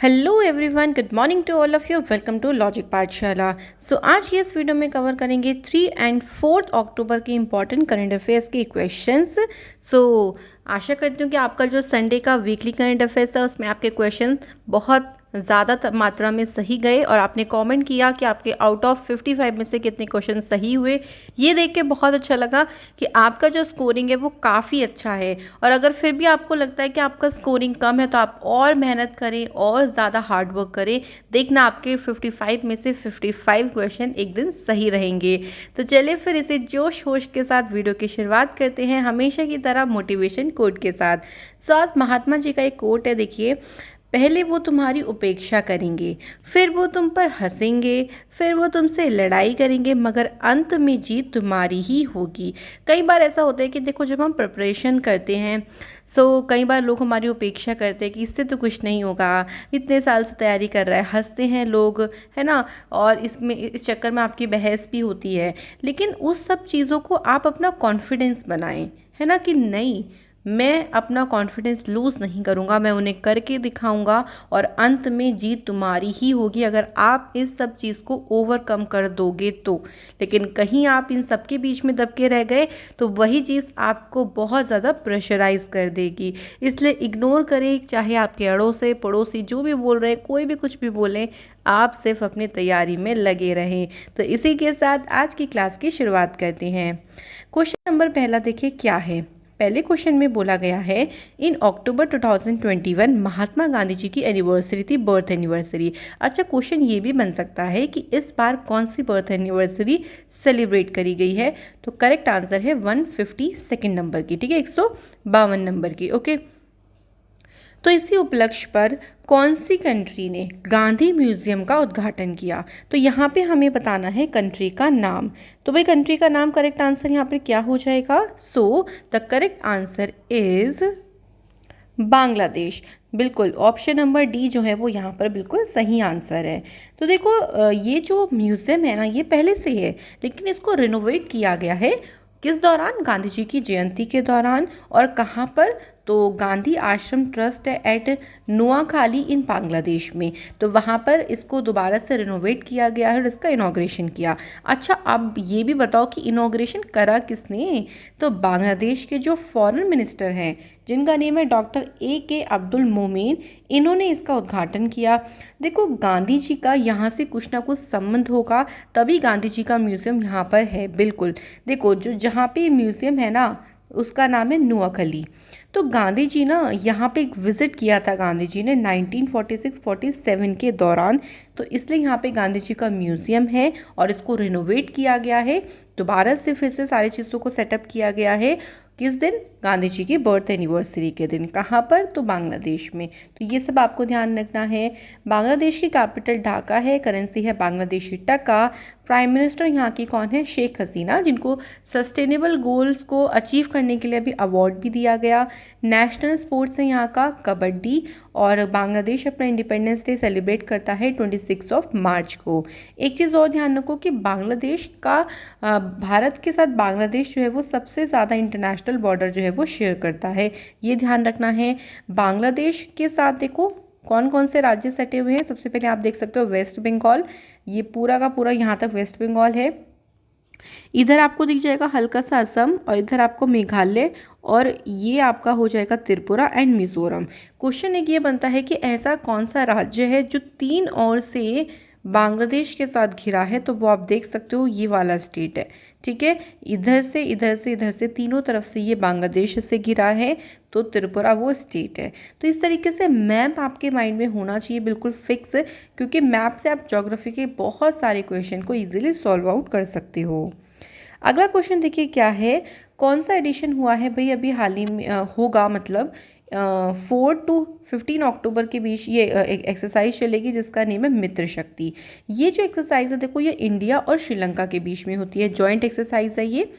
Hello everyone, good morning to all of you. Welcome to Logic Pathshala. So आज की इस video में cover करेंगे 3 एंड 4 अक्टूबर के इंपॉर्टेंट करंट अफेयर्स के क्वेश्चंस। सो आशा करती हूँ कि आपका जो संडे का वीकली करंट अफेयर्स था उसमें आपके क्वेश्चन बहुत ज़्यादा मात्रा में सही गए और आपने कमेंट किया कि आपके आउट ऑफ 55 में से कितने क्वेश्चन सही हुए। ये देख के बहुत अच्छा लगा कि आपका जो स्कोरिंग है वो काफ़ी अच्छा है। और अगर फिर भी आपको लगता है कि आपका स्कोरिंग कम है तो आप और मेहनत करें और ज़्यादा हार्ड वर्क करें। देखना आपके 55 में से 55 क्वेश्चन एक दिन सही रहेंगे। तो चलिए फिर इसे जोश होश के साथ वीडियो की शुरुआत करते हैं, हमेशा की तरह मोटिवेशन कोट के साथ महात्मा जी का एक कोट है, देखिए। पहले वो तुम्हारी उपेक्षा करेंगे, फिर वो तुम पर हंसेंगे, फिर वो तुमसे लड़ाई करेंगे, मगर अंत में जीत तुम्हारी ही होगी। कई बार ऐसा होता है कि देखो, जब हम प्रिपरेशन करते हैं कई बार लोग हमारी उपेक्षा करते हैं कि इससे तो कुछ नहीं होगा, इतने साल से तैयारी कर रहा है, हंसते हैं लोग, है ना। और इस चक्कर में आपकी बहस भी होती है। लेकिन उस सब चीज़ों को आप अपना कॉन्फिडेंस बनाएं, है ना, कि नहीं, मैं अपना कॉन्फिडेंस लूज़ नहीं करूँगा, मैं उन्हें करके दिखाऊंगा और अंत में जीत तुम्हारी ही होगी अगर आप इस सब चीज़ को ओवरकम कर दोगे तो। लेकिन कहीं आप इन सब के बीच में दबके रह गए तो वही चीज़ आपको बहुत ज़्यादा प्रेशराइज कर देगी। इसलिए इग्नोर करें, चाहे आपके अड़ोसी पड़ोसी जो भी बोल रहे हैं, कोई भी कुछ भी बोलें, आप सिर्फ अपनी तैयारी में लगे रहें। तो इसी के साथ आज की क्लास की शुरुआत करते हैं। क्वेश्चन नंबर पहला देखिए क्या है। पहले क्वेश्चन में बोला गया है, इन अक्टूबर 2021 महात्मा गांधी जी की एनिवर्सरी थी, बर्थ एनिवर्सरी। अच्छा, क्वेश्चन ये भी बन सकता है कि इस बार कौन सी बर्थ एनिवर्सरी सेलिब्रेट करी गई है। तो करेक्ट आंसर है 152 नंबर की, ठीक है, 152 नंबर की। ओके, तो इसी उपलक्ष्य पर कौन सी कंट्री ने गांधी म्यूजियम का उद्घाटन किया। तो यहाँ पे हमें बताना है कंट्री का नाम। तो भाई कंट्री का नाम, करेक्ट आंसर यहाँ पे क्या हो जाएगा। So the correct answer is Bangladesh. बिल्कुल, ऑप्शन नंबर डी जो है वो यहाँ पर बिल्कुल सही आंसर है। तो देखो, ये जो म्यूज़ियम है ना, ये पहले से है लेकिन इसको रिनोवेट किया गया है। किस दौरान? गांधी जी की जयंती के दौरान। और कहाँ पर? तो गांधी आश्रम ट्रस्ट है एट नुआखाली इन बांग्लादेश में। तो वहाँ पर इसको दोबारा से रिनोवेट किया गया है और इसका इनॉग्रेशन किया। अच्छा, अब ये भी बताओ कि इनॉग्रेशन करा किसने। तो बांग्लादेश के जो फॉरेन मिनिस्टर हैं, जिनका नेम है डॉक्टर AK अब्दुल मोमेन, इन्होंने इसका उद्घाटन किया। देखो, गांधी जी का यहाँ से कुछ ना कुछ संबंध होगा, तभी गांधी जी का म्यूज़ियम यहाँ पर है। बिल्कुल, देखो, जो जहाँ पे म्यूज़ियम है ना, उसका नाम है नुआखली। तो गांधी जी ना यहाँ पे एक विज़िट किया था गांधी जी ने 1946-47 के दौरान। तो इसलिए यहाँ पे गांधी जी का म्यूज़ियम है और इसको रिनोवेट किया गया है, दोबारा से फिर से सारी चीज़ों को सेटअप किया गया है। किस दिन? गांधी जी की बर्थ एनिवर्सरी के दिन। कहाँ पर? तो बांग्लादेश में। तो ये सब आपको ध्यान रखना है। बांग्लादेश की कैपिटल ढाका है, करेंसी है बांग्लादेशी टका। प्राइम मिनिस्टर यहाँ की कौन है? शेख हसीना, जिनको सस्टेनेबल गोल्स को अचीव करने के लिए अभी अवार्ड भी दिया गया। नेशनल स्पोर्ट्स है यहाँ का कबड्डी। और बांग्लादेश अपना इंडिपेंडेंस डे सेलिब्रेट करता है 26 मार्च को। एक चीज़ और ध्यान रखो कि बांग्लादेश का भारत के साथ बांग्लादेश जो है वो सबसे ज़्यादा इंटरनेशनल बॉर्डर जो है वो शेयर करता है, ये ध्यान रखना है। बांग्लादेश के साथ देखो कौन कौन से राज्य सटे हुए हैं। सबसे पहले आप देख सकते हो वेस्ट बंगाल, ये पूरा का पूरा यहाँ तक वेस्ट बंगाल है। इधर आपको दिख जाएगा हल्का सा असम, और इधर आपको मेघालय, और ये आपका हो जाएगा त्रिपुरा एंड मिजोरम। क्वेश्चन एक ये बनता है कि ऐसा कौन सा राज्य है जो 3 ओर से बांग्लादेश के साथ घिरा है। तो वो आप देख सकते हो, ये वाला स्टेट है, ठीक है। इधर से इधर से इधर से तीनों तरफ से ये बांग्लादेश से घिरा है, तो त्रिपुरा वो स्टेट है। तो इस तरीके से मैप आपके माइंड में होना चाहिए बिल्कुल फिक्स, क्योंकि मैप से आप ज्योग्राफी के बहुत सारे क्वेश्चन को इजीली सॉल्व आउट कर सकते हो। अगला क्वेश्चन देखिए क्या है, कौन सा एडिशन हुआ है भाई अभी हाल ही में होगा, मतलब 4 to 15 अक्टूबर के बीच ये एक एक्सरसाइज चलेगी जिसका नेम है मित्र शक्ति। ये जो एक्सरसाइज है देखो, ये इंडिया और श्रीलंका के बीच में होती है, जॉइंट एक्सरसाइज है ये।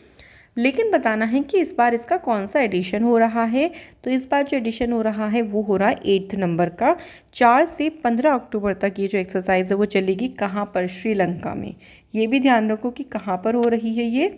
लेकिन बताना है कि इस बार इसका कौन सा एडिशन हो रहा है। तो इस बार जो एडिशन हो रहा है वो हो रहा है 8th नंबर का। 4 से 15 अक्टूबर तक ये जो एक्सरसाइज है वो चलेगी। कहाँ पर? श्रीलंका में। ये भी ध्यान रखो कि कहाँ पर हो रही है ये।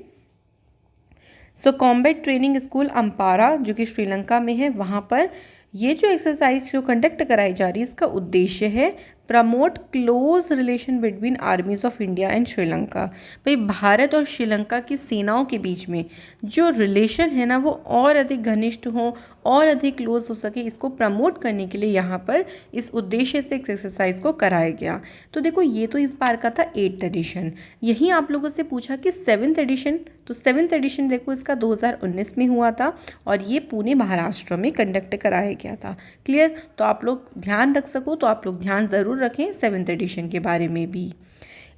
कॉम्बैट ट्रेनिंग स्कूल अम्पारा जो कि श्रीलंका में है, वहाँ पर ये जो एक्सरसाइज जो कंडक्ट कराई जा रही है इसका उद्देश्य है promote close relation between आर्मीज of India and Sri Lanka. भाई भारत और श्रीलंका की सेनाओं के बीच में जो रिलेशन है ना वो और अधिक घनिष्ठ हो और अधिक क्लोज हो सके, इसको प्रमोट करने के लिए यहाँ पर इस उद्देश्य से इस एक्सरसाइज को कराया गया। तो देखो ये तो इस बार का था 8th एडिशन। यही आप लोगों से पूछा कि 7th एडिशन, तो 7th एडिशन देखो इसका 2019 में हुआ था और ये पुणे महाराष्ट्र में कंडक्ट कराया गया था। क्लियर? तो आप लोग ध्यान रख सको तो आप लोग ध्यान ज़रूर रखें 7th एडिशन के बारे में भी।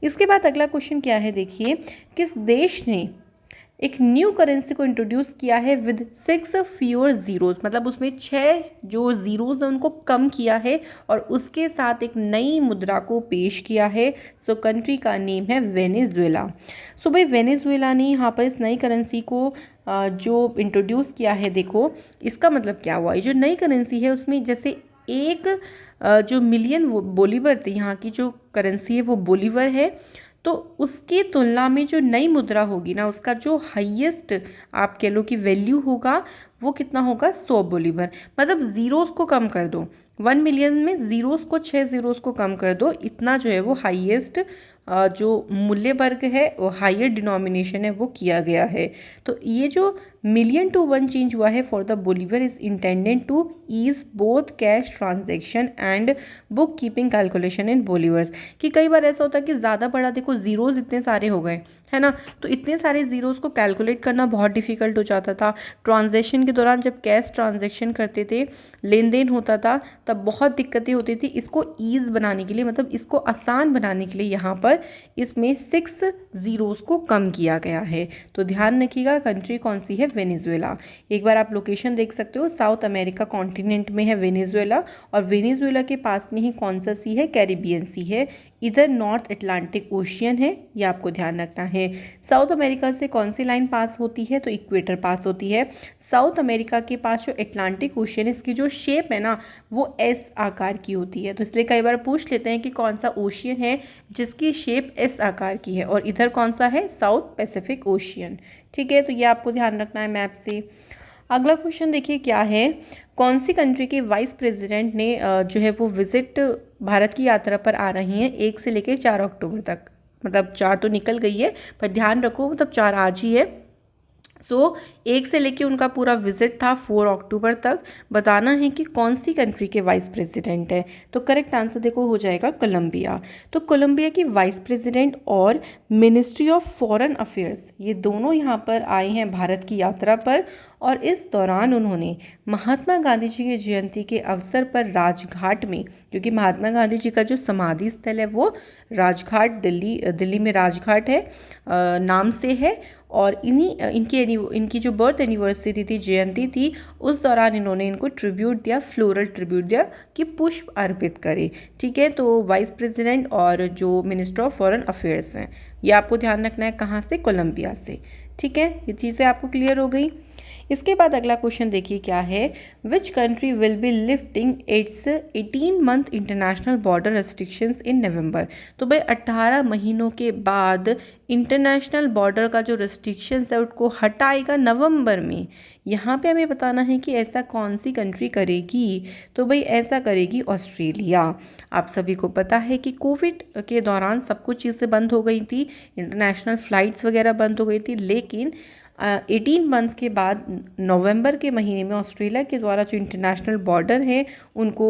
इसके बाद अगला क्वेश्चन क्या है देखिए, किस देश ने एक न्यू करेंसी को इंट्रोड्यूस किया है विद 6 फ्यूअर जीरोज, मतलब उसमें 6 जो जीरोज हैं उनको कम किया है और उसके साथ एक नई मुद्रा को पेश किया है। सो कंट्री का नेम है वेनेजुएला। सो भाई वेनेजुएला ने यहाँ पर इस नई करेंसी को जो इंट्रोड्यूस किया है, देखो इसका मतलब क्या हुआ, ये जो नई करेंसी है उसमें जैसे एक जो मिलियन वो बोलीवर थी, यहाँ की जो करेंसी है वो बोलीवर है, तो उसकी तुलना में जो नई मुद्रा होगी ना उसका जो हाईएस्ट आप कह लो कि वैल्यू होगा वो कितना होगा, 100 बोलीवर। मतलब ज़ीरोज़ को कम कर दो, 1 मिलियन में ज़ीरोज़ को 6 ज़ीरोज़ को कम कर दो, इतना जो है वो हाईएस्ट जो मूल्य वर्ग है वो हायर डिनोमिनेशन है वो किया गया है। तो ये जो मिलियन टू 1 चेंज हुआ है for the bolivar is intended to ease both cash transaction and book keeping calculation in bolivars. कि कई बार ऐसा होता है कि ज़्यादा बड़ा देखो ज़ीरोज़ इतने सारे हो गए है ना, तो इतने सारे ज़ीरोज़ को कैलकुलेट करना बहुत डिफ़िकल्ट हो जाता था। ट्रांजैक्शन के दौरान जब कैश ट्रांजैक्शन करते थे, लेन देन होता था, तब बहुत दिक्कतें होती थी। इसको ईज़ बनाने के लिए, मतलब इसको आसान बनाने के लिए यहाँ पर इसमें 6 ज़ीरोज़ को कम किया गया है। तो ध्यान रखिएगा कंट्री कौन सी है, वेनेजुएला। एक बार आप लोकेशन देख सकते हो, साउथ अमेरिका कॉन्टिनेंट में है वेनेजुएला और वेनेजुएला के पास में ही कौन सा सी है, कैरिबियन सी है। इधर नॉर्थ अटलांटिक ओशियन है, ये आपको ध्यान रखना है। साउथ अमेरिका से कौन सी लाइन पास होती है, तो इक्वेटर पास होती है। साउथ अमेरिका के पास जो अटलांटिक ओशियन है इसकी जो शेप है ना वो एस आकार की होती है, तो इसलिए कई बार पूछ लेते हैं कि कौन सा ओशियन है जिसकी शेप एस आकार की है, और इधर कौन सा है, साउथ पैसिफिक ओशियन। ठीक है, तो ये आपको ध्यान रखना है मैप से। अगला क्वेश्चन देखिए क्या है, कौन सी कंट्री के वाइस प्रेसिडेंट ने जो है वो विजिट भारत की यात्रा पर आ रही हैं 1 से लेकर 4 अक्टूबर तक। मतलब 4 तो निकल गई है पर ध्यान रखो मतलब 4 आज ही है। सो 1 से लेके उनका पूरा विजिट था 4 अक्टूबर तक। बताना है कि कौन सी कंट्री के वाइस प्रेसिडेंट है, तो करेक्ट आंसर देखो हो जाएगा कोलंबिया। तो कोलंबिया की वाइस प्रेसिडेंट और मिनिस्ट्री ऑफ फॉरेन अफेयर्स ये दोनों यहाँ पर आए हैं भारत की यात्रा पर, और इस दौरान उन्होंने महात्मा गांधी जी की जयंती के अवसर पर राजघाट में, क्योंकि महात्मा गांधी जी का जो समाधि स्थल है वो राजघाट दिल्ली में राजघाट है नाम से है, और इनकी जो बर्थ एनिवर्सरी थी, जयंती थी, उस दौरान इन्होंने इनको ट्रिब्यूट दिया, फ्लोरल ट्रिब्यूट दिया कि पुष्प अर्पित करें। ठीक है, तो वाइस प्रेसिडेंट और जो मिनिस्टर ऑफ फॉरेन अफेयर्स हैं ये आपको ध्यान रखना है, कहाँ से, कोलंबिया से। ठीक है, ये चीज़ें आपको क्लियर हो गई। इसके बाद अगला क्वेश्चन देखिए क्या है, which country will be lifting its 18 month international border restrictions in November. तो भाई 18 महीनों के बाद इंटरनेशनल बॉर्डर का जो रेस्ट्रिक्शंस है उसको हटाएगा नवंबर में। यहाँ पे हमें बताना है कि ऐसा कौन सी कंट्री करेगी, तो भाई ऐसा करेगी ऑस्ट्रेलिया। आप सभी को पता है कि कोविड के दौरान सब कुछ चीज़ें बंद हो गई थी, इंटरनेशनल फ़्लाइट्स वगैरह बंद हो गई थी, लेकिन 18 मंथ्स के बाद नवंबर के महीने में ऑस्ट्रेलिया के द्वारा जो इंटरनेशनल बॉर्डर हैं उनको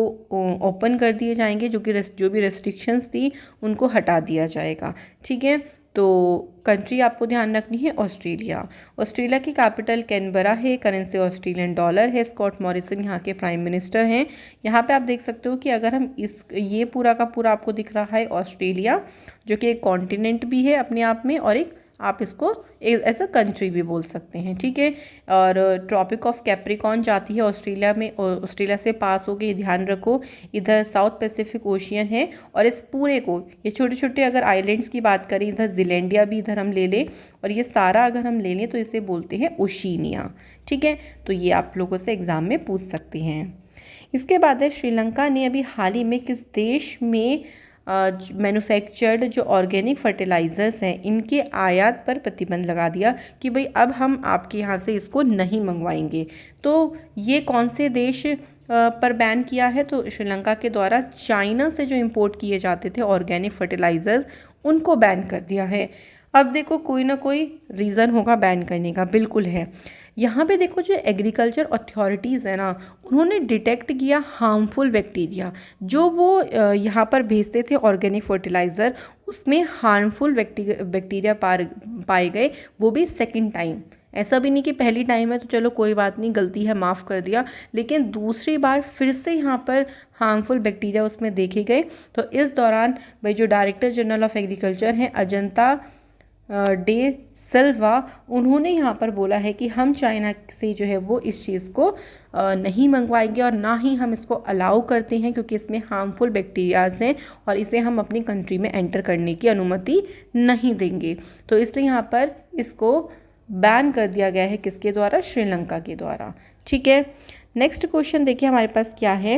ओपन कर दिए जाएंगे, जो भी रेस्ट्रिक्शंस थी उनको हटा दिया जाएगा। ठीक है, तो कंट्री आपको ध्यान रखनी है ऑस्ट्रेलिया। ऑस्ट्रेलिया की कैपिटल कैनबरा है, करेंसी ऑस्ट्रेलियन डॉलर है, स्कॉट मॉरिसन यहाँ के प्राइम मिनिस्टर हैं। यहाँ पे आप देख सकते हो कि अगर हम ये पूरा का पूरा आपको दिख रहा है ऑस्ट्रेलिया, जो कि एक कॉन्टिनेंट भी है अपने आप में और एक आप इसको एज अ कंट्री भी बोल सकते हैं। ठीक है, और ट्रॉपिक ऑफ कैप्रिकॉर्न जाती है ऑस्ट्रेलिया में, ऑस्ट्रेलिया से पास हो गई, ध्यान रखो। इधर साउथ पैसिफिक ओशियन है, और इस पूरे को ये छोटे छोटे अगर आइलैंड्स की बात करें, इधर जिलैंडिया भी इधर हम ले लें, और ये सारा अगर हम ले लें तो इसे बोलते हैं ओशिनिया। ठीक है, तो ये आप लोगों से एग्जाम में पूछ सकते हैं। इसके बाद है श्रीलंका ने अभी हाल ही में किस देश में मैन्युफैक्चर्ड जो ऑर्गेनिक फर्टिलाइज़र्स हैं इनके आयात पर प्रतिबंध लगा दिया कि भाई अब हम आपके यहाँ से इसको नहीं मंगवाएंगे। तो ये कौन से देश पर बैन किया है, तो श्रीलंका के द्वारा चाइना से जो इंपोर्ट किए जाते थे ऑर्गेनिक फर्टिलाइजर्स उनको बैन कर दिया है। अब देखो कोई ना कोई रीज़न होगा बैन करने का, बिल्कुल है। यहाँ पे देखो जो एग्रीकल्चर अथॉरिटीज़ है ना, उन्होंने डिटेक्ट किया हार्मफुल बैक्टीरिया, जो वो यहाँ पर भेजते थे ऑर्गेनिक फर्टिलाइज़र, उसमें हार्मफुल बैक्टीरिया पाए गए, वो भी सेकंड टाइम। ऐसा भी नहीं कि पहली टाइम है तो चलो कोई बात नहीं, गलती है माफ़ कर दिया, लेकिन दूसरी बार फिर से यहाँ पर हार्मफुल बैक्टीरिया उसमें देखे गए। तो इस दौरान भाई जो डायरेक्टर जनरल ऑफ एग्रीकल्चर हैं अजंता डे सिल्वा, उन्होंने यहाँ पर बोला है कि हम चाइना से जो है वो इस चीज़ को नहीं मंगवाएंगे और ना ही हम इसको अलाउ करते हैं, क्योंकि इसमें हार्मफुल बैक्टीरियाज हैं और इसे हम अपनी कंट्री में एंटर करने की अनुमति नहीं देंगे। तो इसलिए यहाँ पर इसको बैन कर दिया गया है, किसके द्वारा? श्रीलंका के द्वारा। ठीक है, नेक्स्ट क्वेश्चन देखिए हमारे पास क्या है।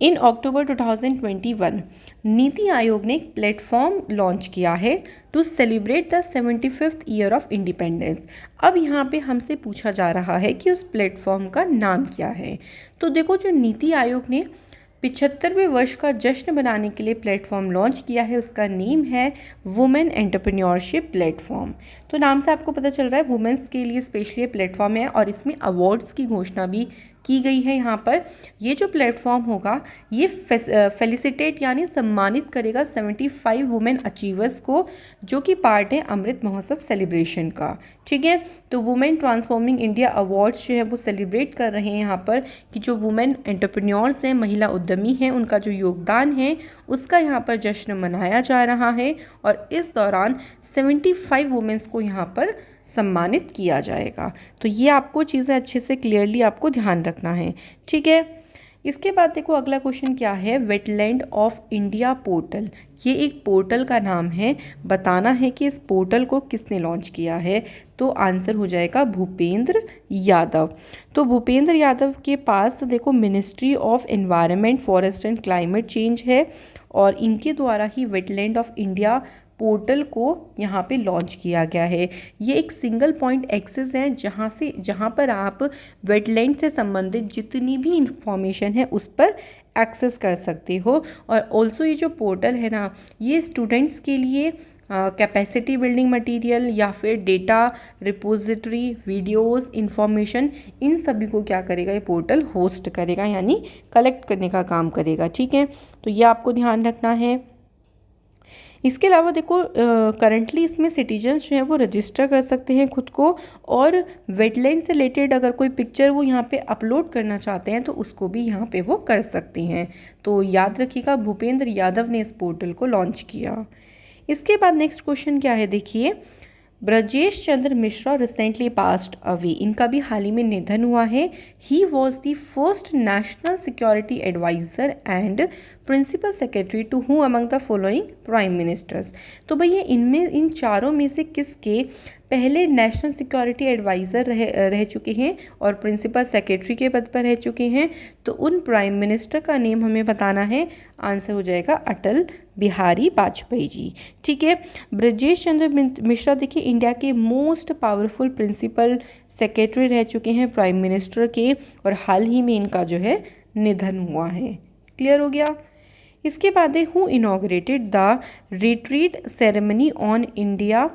इन अक्टूबर 2021 नीति आयोग ने एक प्लेटफॉर्म लॉन्च किया है to celebrate the 75th year of independence. अब यहाँ पे हमसे पूछा जा रहा है कि उस प्लेटफॉर्म का नाम क्या है। तो देखो जो नीति आयोग ने 75वें वर्ष का जश्न मनाने के लिए प्लेटफॉर्म लॉन्च किया है, उसका नेम है वुमेन एंटरप्रेन्योरशिप प्लेटफॉर्म। तो नाम से आपको पता चल रहा है वुमेन्स के लिए स्पेशली प्लेटफॉर्म है और इसमें अवार्ड्स की घोषणा भी की गई है। यहाँ पर ये जो प्लेटफॉर्म होगा ये फेलिसिटेट यानी सम्मानित करेगा 75 वुमेन अचीवर्स को, जो कि पार्ट है अमृत महोत्सव सेलिब्रेशन का। ठीक है, तो वुमेन ट्रांसफॉर्मिंग इंडिया अवार्ड्स जो है वो सेलिब्रेट कर रहे हैं यहाँ पर कि जो वुमेन एंटरप्रेन्योर्स हैं, महिला उद्यमी हैं, उनका जो योगदान है उसका यहाँ पर जश्न मनाया जा रहा है और इस दौरान 75 वुमेन्स को यहाँ पर सम्मानित किया जाएगा। तो ये आपको चीज़ें अच्छे से क्लियरली आपको ध्यान रखना है। ठीक है, इसके बाद देखो अगला क्वेश्चन क्या है। वेटलैंड ऑफ इंडिया पोर्टल, ये एक पोर्टल का नाम है। बताना है कि इस पोर्टल को किसने लॉन्च किया है। तो आंसर हो जाएगा भूपेंद्र यादव। तो भूपेंद्र यादव के पास देखो ministry of environment, forest and climate change है और इनके द्वारा ही वेटलैंड ऑफ इंडिया पोर्टल को यहाँ पे लॉन्च किया गया है। ये एक सिंगल पॉइंट एक्सेस है जहाँ पर आप वेटलैंड से संबंधित जितनी भी इंफॉर्मेशन है उस पर एक्सेस कर सकते हो। और ऑल्सो ये जो पोर्टल है ना, ये स्टूडेंट्स के लिए कैपेसिटी बिल्डिंग मटेरियल या फिर डेटा रिपोजिटरी, वीडियोस, इंफॉर्मेशन, इन सभी को क्या करेगा ये पोर्टल होस्ट करेगा, यानी कलेक्ट करने का काम करेगा। ठीक है, तो ये आपको ध्यान रखना है। इसके अलावा देखो करंटली इसमें सिटीजन्स जो हैं वो रजिस्टर कर सकते हैं खुद को, और वेटलैंड से रिलेटेड अगर कोई पिक्चर वो यहाँ पे अपलोड करना चाहते हैं तो उसको भी यहाँ पे वो कर सकते हैं। तो याद रखिएगा भूपेंद्र यादव ने इस पोर्टल को लॉन्च किया। इसके बाद नेक्स्ट क्वेश्चन क्या है देखिए। Brajesh Chandra Mishra recently passed away, इनका भी हाल ही में निधन हुआ है। He was the first national security adviser and principal secretary to who among the following prime ministers. तो भैया इनमें इन चारों में से किसके पहले नेशनल सिक्योरिटी एडवाइज़र रह चुके हैं और प्रिंसिपल सेक्रेटरी के पद पर रह चुके हैं। तो उन प्राइम मिनिस्टर का नेम हमें बताना है। आंसर हो जाएगा अटल बिहारी वाजपेयी जी। ठीक है, ब्रजेश चंद्र मिश्रा देखिए इंडिया के मोस्ट पावरफुल प्रिंसिपल सेक्रेटरी रह चुके हैं प्राइम मिनिस्टर के, और हाल ही में इनका जो है निधन हुआ है। क्लियर हो गया। इसके बाद है who inaugurated the retreat ceremony on India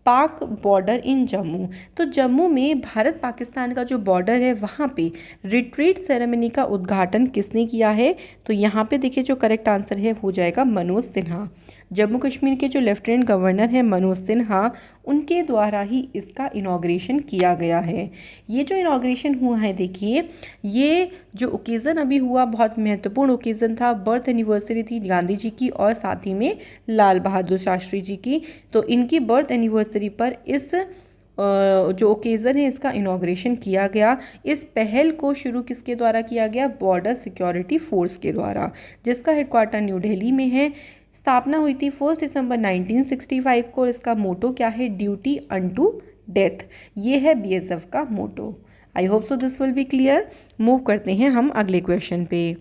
पाक बॉर्डर इन जम्मू। तो जम्मू में भारत पाकिस्तान का जो बॉर्डर है वहाँ पे रिट्रीट सेरेमनी का उद्घाटन किसने किया है। तो यहाँ पे देखिए जो करेक्ट आंसर है हो जाएगा मनोज सिन्हा। जम्मू कश्मीर के जो लेफ्टिनेंट गवर्नर हैं मनोज सिन्हा, उनके द्वारा ही इसका इनॉग्रेशन किया गया है। ये जो इनॉग्रेशन हुआ है देखिए, ये जो ओकेज़न अभी हुआ बहुत महत्वपूर्ण ओकेज़न था। बर्थ एनिवर्सरी थी गांधी जी की और साथ ही में लाल बहादुर शास्त्री जी की। तो इनकी बर्थ एनिवर्सरी पर इस जो ओकेज़न है इसका इनॉग्रेशन किया गया। इस पहल को शुरू किसके द्वारा किया गया? बॉर्डर सिक्योरिटी फोर्स के द्वारा, जिसका हेडक्वार्टर न्यू दिल्ली में है। स्थापना हुई थी 1 दिसंबर 1965 को। इसका मोटो क्या है? Duty unto death. ये है बीएसएफ का motto. I hope so this will be clear. Move करते हैं हम अगले क्वेश्चन पे।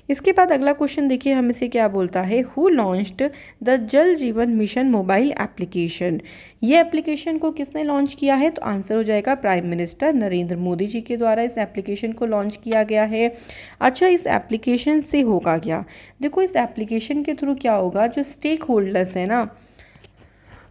इसके बाद अगला क्वेश्चन देखिए हमें से क्या बोलता है, हु लॉन्च्ड द जल जीवन मिशन मोबाइल एप्लीकेशन। ये एप्लीकेशन को किसने लॉन्च किया है, तो आंसर हो जाएगा प्राइम मिनिस्टर नरेंद्र मोदी जी के द्वारा इस एप्लीकेशन को लॉन्च किया गया है। अच्छा, इस एप्लीकेशन से होगा क्या, देखो इस एप्लीकेशन के थ्रू क्या होगा, जो स्टेक होल्डर्स है ना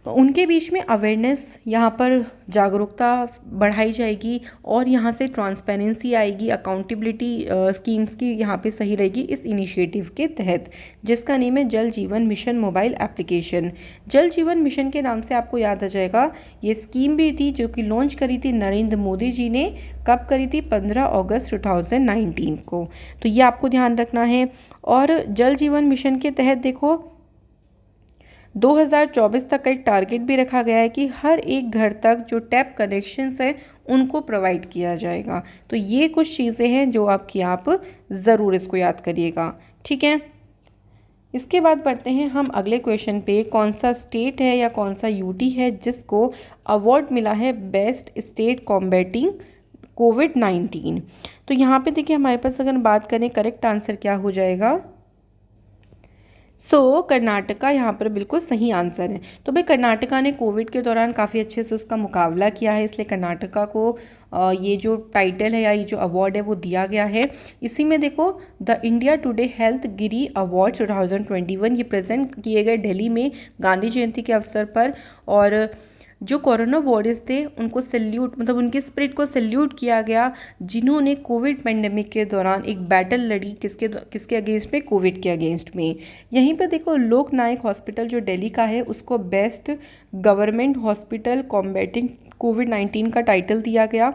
उनके बीच में अवेयरनेस, यहाँ पर जागरूकता बढ़ाई जाएगी और यहाँ से ट्रांसपेरेंसी आएगी, अकाउंटेबिलिटी स्कीम्स की यहाँ पे सही रहेगी इस इनिशिएटिव के तहत, जिसका नेम है जल जीवन मिशन मोबाइल एप्लीकेशन। जल जीवन मिशन के नाम से आपको याद आ जाएगा ये स्कीम भी थी जो कि लॉन्च करी थी नरेंद्र मोदी जी ने, कब करी थी, 15 अगस्त 2019 को। तो ये आपको ध्यान रखना है। और जल जीवन मिशन के तहत देखो 2024 तक का एक टारगेट भी रखा गया है कि हर एक घर तक जो टैप कनेक्शंस हैं उनको प्रोवाइड किया जाएगा। तो ये कुछ चीज़ें हैं जो आप ज़रूर इसको याद करिएगा, ठीक है। इसके बाद बढ़ते हैं हम अगले क्वेश्चन पे, कौन सा स्टेट है या कौन सा यूटी है जिसको अवार्ड मिला है बेस्ट स्टेट कॉम्बैटिंग कोविड-19। तो यहाँ पे देखिए हमारे पास अगर बात करें करेक्ट आंसर क्या हो जाएगा, कर्नाटका यहाँ पर बिल्कुल सही आंसर है। तो भाई कर्नाटका ने कोविड के दौरान काफ़ी अच्छे से उसका मुकाबला किया है, इसलिए कर्नाटका को ये जो टाइटल है या ये जो अवार्ड है वो दिया गया है। इसी में देखो the India today health Giri award 2021 ये प्रेजेंट किए गए दिल्ली में गांधी जयंती के अवसर पर। और जो कोरोना वॉरियर्स थे उनको सैल्यूट, मतलब उनके स्पिरिट को सैल्यूट किया गया जिन्होंने कोविड पेंडेमिक के दौरान एक बैटल लड़ी, किसके अगेंस्ट में, कोविड के अगेंस्ट में। यहीं पर देखो लोक नायक हॉस्पिटल जो दिल्ली का है उसको बेस्ट गवर्नमेंट हॉस्पिटल कॉम्बैटिंग कोविड-19 का टाइटल दिया गया।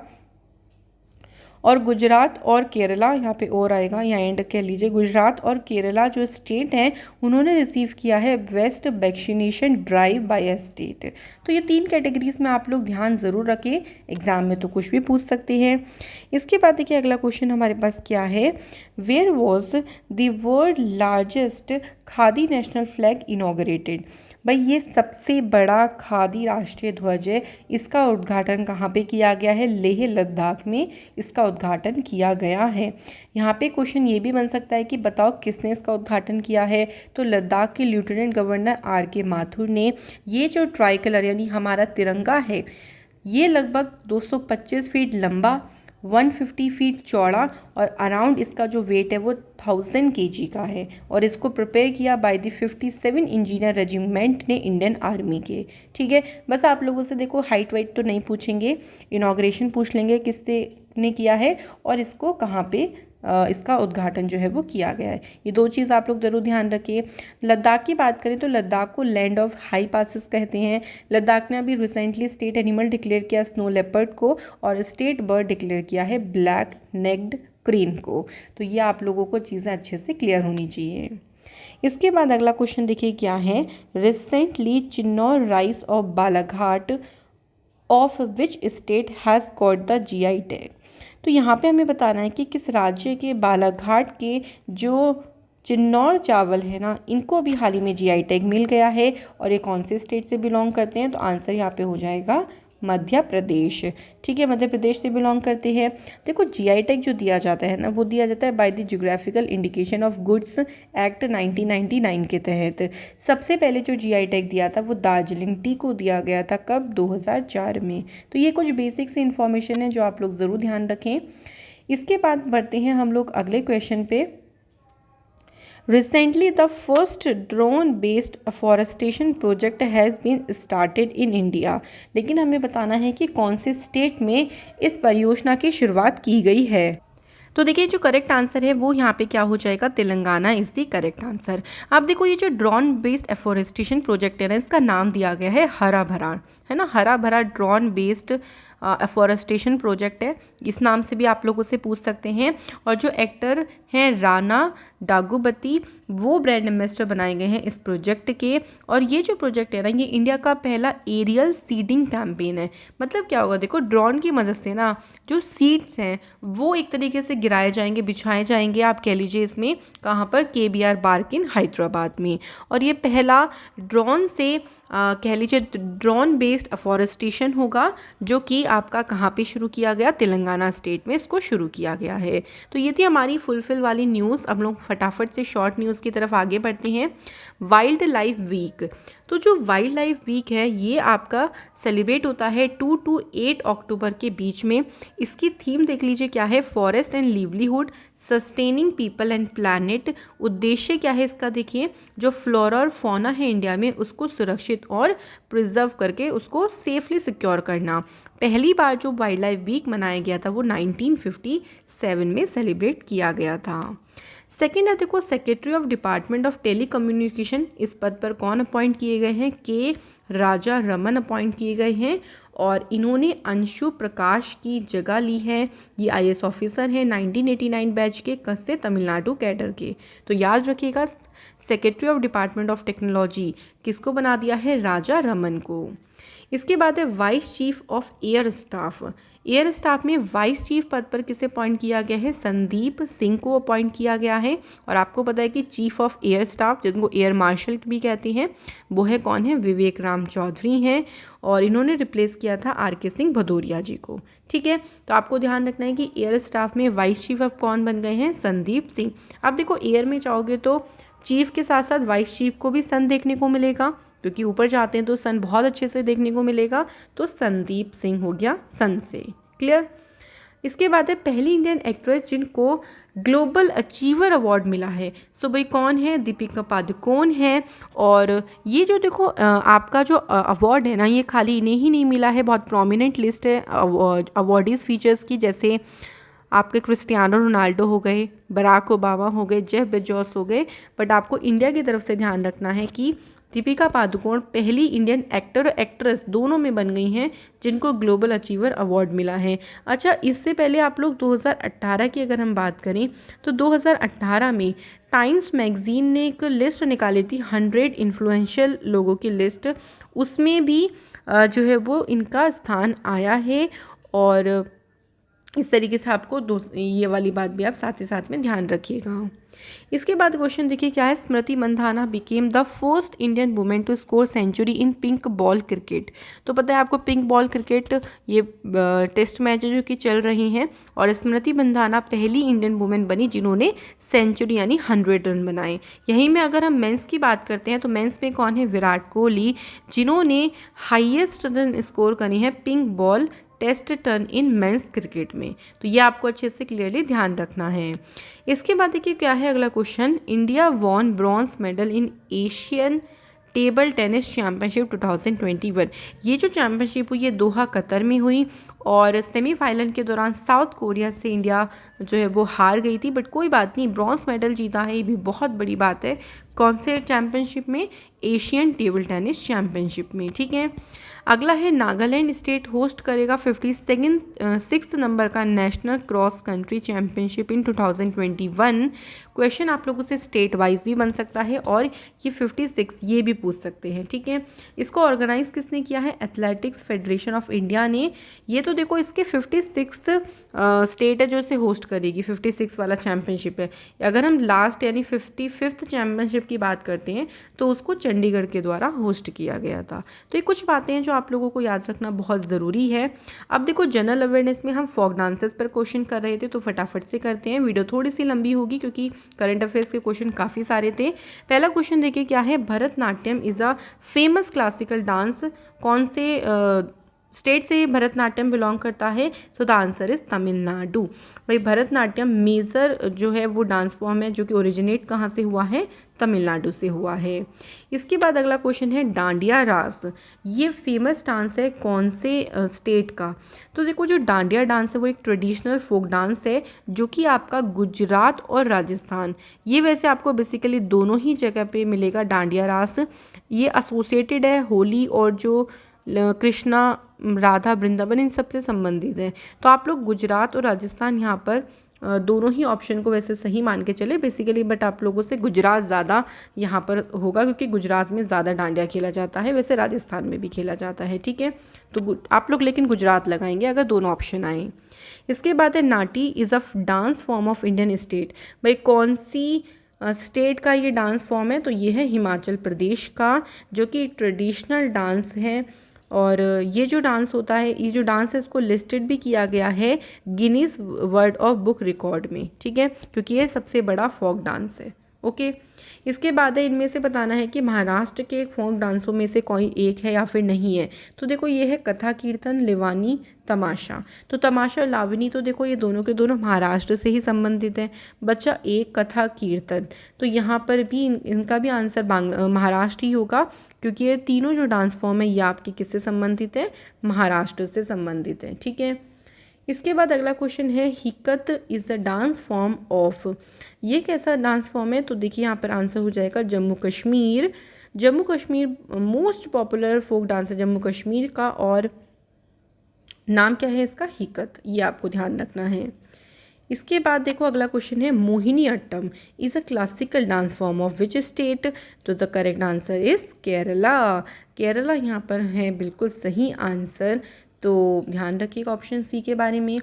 और गुजरात और केरला, यहाँ पे और आएगा, यहाँ एंड कह लीजिए, गुजरात और केरला जो स्टेट हैं उन्होंने रिसीव किया है best vaccination drive bye a state. तो ये 3 कैटेगरीज में आप लोग ध्यान ज़रूर रखें, एग्जाम में तो कुछ भी पूछ सकते हैं। इसके बाद देखिए अगला क्वेश्चन हमारे पास क्या है, where was the world largest khadi national flag inaugurated. भाई ये सबसे बड़ा खादी राष्ट्रीय ध्वज है, इसका उद्घाटन कहाँ पे किया गया है, लेह लद्दाख में इसका उद्घाटन किया गया है। यहाँ पे क्वेश्चन ये भी बन सकता है कि बताओ किसने इसका उद्घाटन किया है, तो लद्दाख के लेफ्टिनेंट गवर्नर आर.के. माथुर ने। ये जो ट्राई कलर यानी हमारा तिरंगा है ये लगभग 225 फीट लंबा, 150 फीट चौड़ा और अराउंड इसका जो वेट है वो 1000 kg का है। और इसको प्रिपेयर किया बाय द 57 इंजीनियर रेजिमेंट ने इंडियन आर्मी के, ठीक है। बस आप लोगों से देखो हाइट वाइट तो नहीं पूछेंगे, इनॉग्रेशन पूछ लेंगे किसने किया है और इसको कहाँ पे इसका उद्घाटन जो है वो किया गया है। ये 2 चीज़ आप लोग ज़रूर ध्यान रखिए। लद्दाख की बात करें तो लद्दाख को लैंड ऑफ हाई पासिस कहते हैं। लद्दाख ने अभी रिसेंटली स्टेट एनिमल डिक्लेयर किया स्नो लेपर्ड को और स्टेट बर्ड डिक्लेयर किया है ब्लैक नेक्ड क्रेन को। तो ये आप लोगों को चीज़ें अच्छे से क्लियर होनी चाहिए। इसके बाद अगला क्वेश्चन देखिए क्या है, recently Chinnaur rice of Balaghat of which state has got the GI tag. तो यहाँ पे हमें बताना है कि किस राज्य के बालाघाट के जो चिन्नौर चावल है ना इनको भी हाल ही में GI टैग मिल गया है और ये कौन से स्टेट से बिलोंग करते हैं, तो आंसर यहाँ पे हो जाएगा मध्य प्रदेश, ठीक है, मध्य प्रदेश से बिलोंग करते हैं। देखो GI टैग जो दिया जाता है ना वो दिया जाता है by the geographical indication of goods act 1999 के तहत। सबसे पहले जो GI टैग दिया था वो दार्जिलिंग टी को दिया गया था, कब, 2004 में। तो ये कुछ बेसिक सी इन्फॉर्मेशन है जो आप लोग ज़रूर ध्यान रखें। इसके बाद बढ़ते हैं हम लोग अगले क्वेश्चन पे। Recently, the first drone-based afforestation project has been started in India। लेकिन हमें बताना है कि कौन से स्टेट में इस परियोजना की शुरुआत की गई है। तो देखिए जो करेक्ट आंसर है वो यहाँ पे क्या हो जाएगा, Telangana is the correct answer. अब देखो ये जो ड्रोन बेस्ड एफोरेस्टेशन प्रोजेक्ट है ना इसका नाम दिया गया है हरा भरा, है ना, हरा भरा ड्रोन बेस्ड एफोरेस्टेशन प्रोजेक्ट है, इस नाम से भी आप लोगों से पूछ सकते हैं। और जो एक्टर हैं राणा डागुबती वो ब्रांड एम्बेसडर बनाए गए हैं इस प्रोजेक्ट के। और ये जो प्रोजेक्ट है ना ये इंडिया का पहला एरियल सीडिंग कैंपेन है। मतलब क्या होगा, देखो ड्रोन की मदद से ना जो सीड्स हैं वो एक तरीके से गिराए जाएंगे, बिछाए जाएंगे, आप कह लीजिए इसमें, कहाँ पर, KBR पार्क इन हैदराबाद में। और ये पहला ड्रोन से कह लीजिए ड्रोन बेस्ड एफोरेस्टेशन होगा जो कि आपका कहाँ पे शुरू किया गया, तेलंगाना स्टेट में इसको शुरू किया गया है। तो ये थी हमारी फुलफिल वाली न्यूज़। अब लोग फटाफट से शॉर्ट न्यूज़ की तरफ आगे बढ़ते हैं। वाइल्ड लाइफ वीक, तो जो वाइल्ड लाइफ वीक है ये आपका सेलिब्रेट होता है 2 to 8 अक्टूबर के बीच में। इसकी थीम देख लीजिए क्या है, forest and livelihood sustaining people and planet. उद्देश्य क्या है इसका, देखिए जो फ्लोरा और फौना है इंडिया में उसको सुरक्षित और प्रिजर्व करके उसको सेफली सिक्योर करना। पहली बार जो वाइल्ड लाइफ वीक मनाया गया था वो 1957 में सेलिब्रेट किया गया था। सेकेंड है देखो, secretary of department of telecommunication, इस पद पर कौन अपॉइंट किए गए हैं, के राजा रमन अपॉइंट किए गए हैं और इन्होंने अंशु प्रकाश की जगह ली है। ये आईएएस ऑफिसर हैं 1989 बैच के, कस्से तमिलनाडु कैडर के। तो याद रखिएगा secretary of department of technology किसको बना दिया है, राजा रमन को। इसके बाद है vice chief of air staff. Air staff में वाइस चीफ पद पर किसे अपॉइंट किया गया है, संदीप सिंह को अपॉइंट किया गया है। और आपको पता है कि चीफ ऑफ एयर स्टाफ जिनको एयर मार्शल भी कहते हैं वो है कौन है, विवेक राम चौधरी हैं और इन्होंने रिप्लेस किया था आर.के. सिंह भदौरिया जी को। ठीक है, तो आपको ध्यान रखना है कि एयर स्टाफ में वाइस चीफ अब कौन बन गए हैं, संदीप सिंह। अब देखो एयर में चाहोगे तो चीफ के साथ साथ वाइस चीफ को भी सन देखने को मिलेगा, क्योंकि ऊपर जाते हैं तो सन बहुत अच्छे से देखने को मिलेगा। तो संदीप सिंह हो गया सन से, क्लियर। इसके बाद है पहली इंडियन एक्ट्रेस जिनको ग्लोबल अचीवर अवार्ड मिला है। सो भाई कौन है, दीपिका पादुकोण है। और ये जो देखो आपका जो अवार्ड है ना, ये खाली इन्हें ही नहीं मिला है, बहुत प्रोमिनेंट लिस्ट है अवार्डीज़ फीचर्स की। जैसे आपके क्रिस्टियानो रोनाल्डो हो गए, बराक ओबामा हो गए, जेफ बेजोस हो गए। बट आपको इंडिया की तरफ से ध्यान रखना है कि दीपिका पादुकोण पहली इंडियन एक्टर और एक्ट्रेस दोनों में बन गई हैं जिनको ग्लोबल अचीवर अवार्ड मिला है। अच्छा, इससे पहले आप लोग 2018 की अगर हम बात करें तो 2018 में टाइम्स मैगज़ीन ने एक लिस्ट निकाली थी 100 इन्फ्लुएंशियल लोगों की लिस्ट, उसमें भी जो है वो इनका स्थान आया है। और इस तरीके से आपको ये वाली बात भी आप साथ ही साथ में ध्यान रखिएगा। इसके बाद क्वेश्चन देखिए क्या है, Smriti Mandhana became the first Indian women to score century in pink ball cricket. तो पता है आपको पिंक बॉल क्रिकेट ये टेस्ट मैच जो कि चल रही हैं और स्मृति मंधाना पहली इंडियन वुमेन बनी जिन्होंने सेंचुरी यानी 100 रन बनाए। यहीं में अगर हम मेंस की बात करते हैं तो मेंस में कौन है, विराट कोहली, जिन्होंने हाईएस्ट रन स्कोर करी है pink ball test turn in men's cricket में। तो ये आपको अच्छे से क्लियरली ध्यान रखना है। इसके बाद देखिए क्या है अगला question, India won bronze medal in Asian table tennis championship 2021। ये जो चैम्पियनशिप हुई ये दोहा कतर में हुई और सेमीफाइनल के दौरान साउथ कोरिया से इंडिया जो है वो हार गई थी। बट कोई बात नहीं, ब्रॉन्ज मेडल जीता है, ये भी बहुत बड़ी बात है। कौन से चैम्पियनशिप में, एशियन टेबल टेनिस चैम्पियनशिप में। ठीक है, अगला है नागालैंड स्टेट होस्ट करेगा 56 नंबर का नेशनल क्रॉस कंट्री चैम्पियनशिप इन 2021। क्वेश्चन आप लोगों से स्टेट वाइज भी बन सकता है और ये 56 ये भी पूछ सकते हैं। ठीक है, इसको ऑर्गेनाइज किसने किया है, एथलेटिक्स फेडरेशन ऑफ इंडिया ने। ये तो देखो इसके 56 स्टेट है जो इसे होस्ट करेगी, 56 वाला चैम्पियनशिप है। अगर हम लास्ट यानी 55th चैम्पियनशिप की बात करते हैं तो उसको चंडीगढ़ के द्वारा होस्ट किया गया था। तो ये कुछ बातें हैं जो आप लोगों को याद रखना बहुत ज़रूरी है। अब देखो जनरल अवेयरनेस में हम फोक डांसेस पर क्वेश्चन कर रहे थे तो फटाफट से करते हैं। वीडियो थोड़ी सी लंबी होगी क्योंकि करंट अफेयर्स के क्वेश्चन काफ़ी सारे थे। पहला क्वेश्चन देखिए क्या है, Bharatanatyam is a famous classical dance, कौन से स्टेट से भरतनाट्यम बिलोंग करता है, so the answer is Tamil Nadu. भाई भरतनाट्यम मेजर जो है वो डांस फॉर्म है जो कि ओरिजिनेट कहाँ से हुआ है, तमिलनाडु से हुआ है। इसके बाद अगला क्वेश्चन है डांडिया रास, ये फेमस डांस है कौन से स्टेट का। तो देखो जो डांडिया डांस है वो एक ट्रेडिशनल फोक डांस है जो कि आपका गुजरात और राजस्थान, ये वैसे आपको बेसिकली दोनों ही जगह पे मिलेगा डांडिया रास। ये एसोसिएटेड है होली और जो कृष्णा राधा वृंदावन इन सबसे संबंधित है। तो आप लोग गुजरात और राजस्थान यहाँ पर दोनों ही ऑप्शन को वैसे सही मान के चले बेसिकली, बट आप लोगों से गुजरात ज़्यादा यहाँ पर होगा क्योंकि गुजरात में ज़्यादा डांडिया खेला जाता है, वैसे राजस्थान में भी खेला जाता है। ठीक है, तो आप लोग लेकिन गुजरात लगाएंगे अगर दोनों ऑप्शन आए। इसके बाद है Nati is a dance form of Indian state. भाई कौन सी स्टेट का ये डांस फॉर्म है, तो ये है हिमाचल प्रदेश का जो कि ट्रेडिशनल डांस है और ये जो डांस होता है, ये जो डांस है इसको लिस्टेड भी किया गया है Guinness world of book record में, ठीक है, क्योंकि ये सबसे बड़ा फोक डांस है। ओके, इसके बाद है इनमें से बताना है कि महाराष्ट्र के फोक डांसों में से कोई एक है या फिर नहीं है। तो देखो ये है कथा कीर्तन, लिवानी, तमाशा। तो तमाशा और लावनी तो देखो ये दोनों के दोनों महाराष्ट्र से ही संबंधित हैं। बच्चा एक कथा कीर्तन, तो यहाँ पर भी इनका भी आंसर महाराष्ट्र ही होगा, क्योंकि ये तीनों जो डांस फॉर्म है ये आपके किससे संबंधित है, महाराष्ट्र से संबंधित है, ठीक है। इसके बाद अगला क्वेश्चन है Hikat is the dance form of, ये कैसा डांस फॉर्म है। तो देखिए यहाँ पर आंसर हो जाएगा Jammu Kashmir. Jammu Kashmir most popular folk dance है जम्मू कश्मीर का, और नाम क्या है इसका, हिकत, ये आपको ध्यान रखना है। इसके बाद देखो अगला क्वेश्चन है Mohini Attam is a classical dance form of which state. तो the correct answer is Kerala. Kerala यहाँ पर है बिल्कुल सही आंसर। तो ध्यान रखिएगा ऑप्शन सी के बारे में।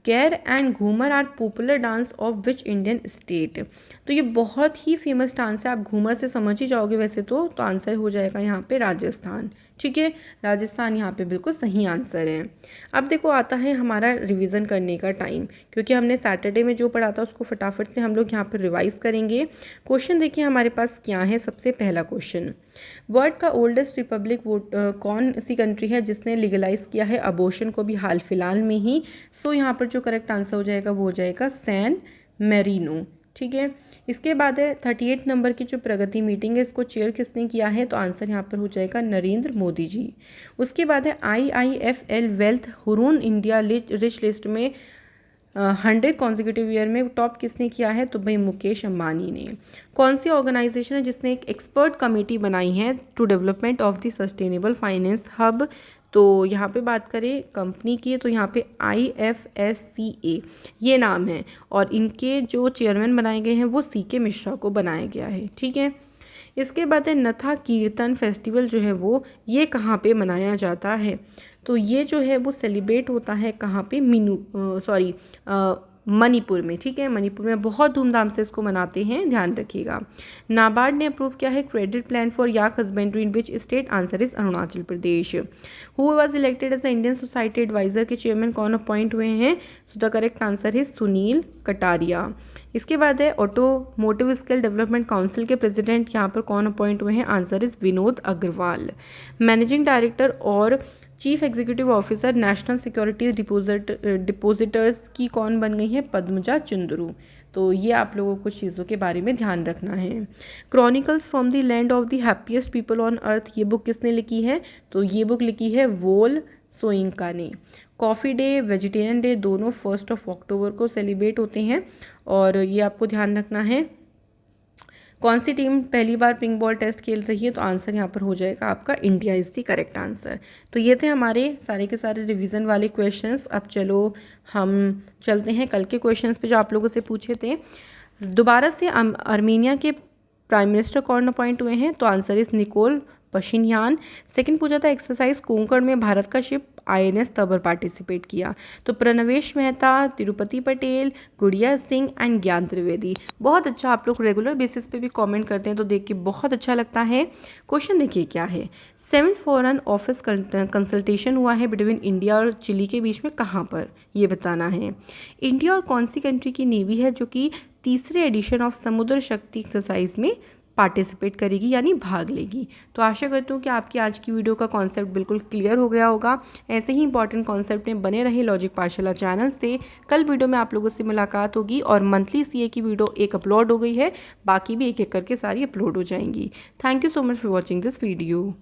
Gair and Ghoomar are popular dance of which Indian state. तो ये बहुत ही फेमस डांस है, आप घूमर से समझ ही जाओगे वैसे तो आंसर हो जाएगा यहाँ पे राजस्थान, ठीक है, राजस्थान यहाँ पे बिल्कुल सही आंसर है। अब देखो आता है हमारा रिवीजन करने का टाइम, क्योंकि हमने सैटरडे में जो पढ़ा था उसको फटाफट से हम लोग यहाँ पर रिवाइज करेंगे। क्वेश्चन देखिए हमारे पास क्या है। सबसे पहला क्वेश्चन, वर्ल्ड का ओल्डेस्ट रिपब्लिक कौन सी कंट्री है जिसने लीगलाइज किया है अबॉर्शन को भी हाल फिलहाल में ही। सो यहाँ पर जो करेक्ट आंसर हो जाएगा वो हो जाएगा सैन मेरिनो, ठीक है। इसके बाद है 38 नंबर की जो प्रगति मीटिंग है इसको चेयर किसने किया है। तो आंसर यहाँ पर हो जाएगा नरेंद्र मोदी जी। उसके बाद है IIFL wealth Hurun India rich list में 100 कॉन्जिक्यूटिव ईयर में टॉप किसने किया है। तो भाई मुकेश अंबानी ने। कौन सी ऑर्गेनाइजेशन है जिसने एक एक्सपर्ट कमेटी बनाई है to development of the sustainable finance hub. तो यहाँ पे बात करें कंपनी की तो यहाँ पे IFSCA ये नाम है, और इनके जो चेयरमैन बनाए गए हैं वो CK मिश्रा को बनाया गया है, ठीक है। इसके बाद है नथा कीर्तन फेस्टिवल जो है वो ये कहाँ पे मनाया जाता है। तो ये जो है वो सेलिब्रेट होता है कहाँ पे, मणिपुर में, ठीक है, मणिपुर में बहुत धूमधाम से इसको मनाते हैं, ध्यान रखिएगा। नाबार्ड ने अप्रूव किया है credit plan for yak husbandry in which state. Answer is Arunachal Pradesh. Who was elected as the Indian society adviser के चेयरमैन कौन अपॉइंट हुए हैं। सो द करेक्ट आंसर है सुनील कटारिया। इसके बाद है ऑटोमोटिव स्किल डेवलपमेंट काउंसिल के प्रेसिडेंट यहाँ पर कौन अपॉइंट हुए हैं। Answer is Vinod Agarwal. Managing director और chief executive officer national security depositors की कौन बन गई है। पद्मजा चंद्रू। तो ये आप लोगों को कुछ चीज़ों के बारे में ध्यान रखना है। Chronicles from the land of the happiest people on earth ये बुक किसने लिखी है। तो ये बुक लिखी है वोल सोइंका ने। कॉफ़ी डे, वेजिटेरियन डे दोनों 1 अक्टूबर को सेलिब्रेट होते हैं, और ये आपको ध्यान रखना है। कौन सी टीम पहली बार पिंक बॉल टेस्ट खेल रही है। तो आंसर यहाँ पर हो जाएगा आपका India is the correct answer. तो ये थे हमारे सारे के सारे रिवीजन वाले क्वेश्चंस। अब चलो हम चलते हैं कल के क्वेश्चंस पे जो आप लोगों से पूछे थे। दोबारा से आर्मीनिया के प्राइम मिनिस्टर कौन अपॉइंट हुए हैं। तो आंसर इज निकोल पशिन्यान। सेकंड पूछा था एक्सरसाइज कोंकण में भारत का शिप INS तबर पार्टिसिपेट किया। तो प्रणवेश मेहता, तिरुपति पटेल, गुड़िया सिंह एंड ज्ञान त्रिवेदी। बहुत अच्छा, आप लोग रेगुलर बेसिस पे भी कमेंट करते हैं तो देख के बहुत अच्छा लगता है। क्वेश्चन देखिए क्या है। 7th फॉरेन ऑफिस कंसल्टेशन हुआ है बिटवीन इंडिया और चिली के बीच में, कहाँ पर, ये बताना है। इंडिया और कौन सी कंट्री की नेवी है जो कि तीसरे एडिशन ऑफ समुद्र शक्ति एक्सरसाइज में पार्टिसिपेट करेगी यानी भाग लेगी। तो आशा करती हूँ कि आपकी आज की वीडियो का कॉन्सेप्ट बिल्कुल क्लियर हो गया होगा। ऐसे ही इंपॉर्टेंट कॉन्सेप्ट में बने रहे लॉजिक पाठशाला चैनल से। कल वीडियो में आप लोगों से मुलाकात होगी, और मंथली CA की वीडियो एक अपलोड हो गई है, बाकी भी एक एक करके सारी अपलोड हो जाएंगी। Thank you so much for watching this video.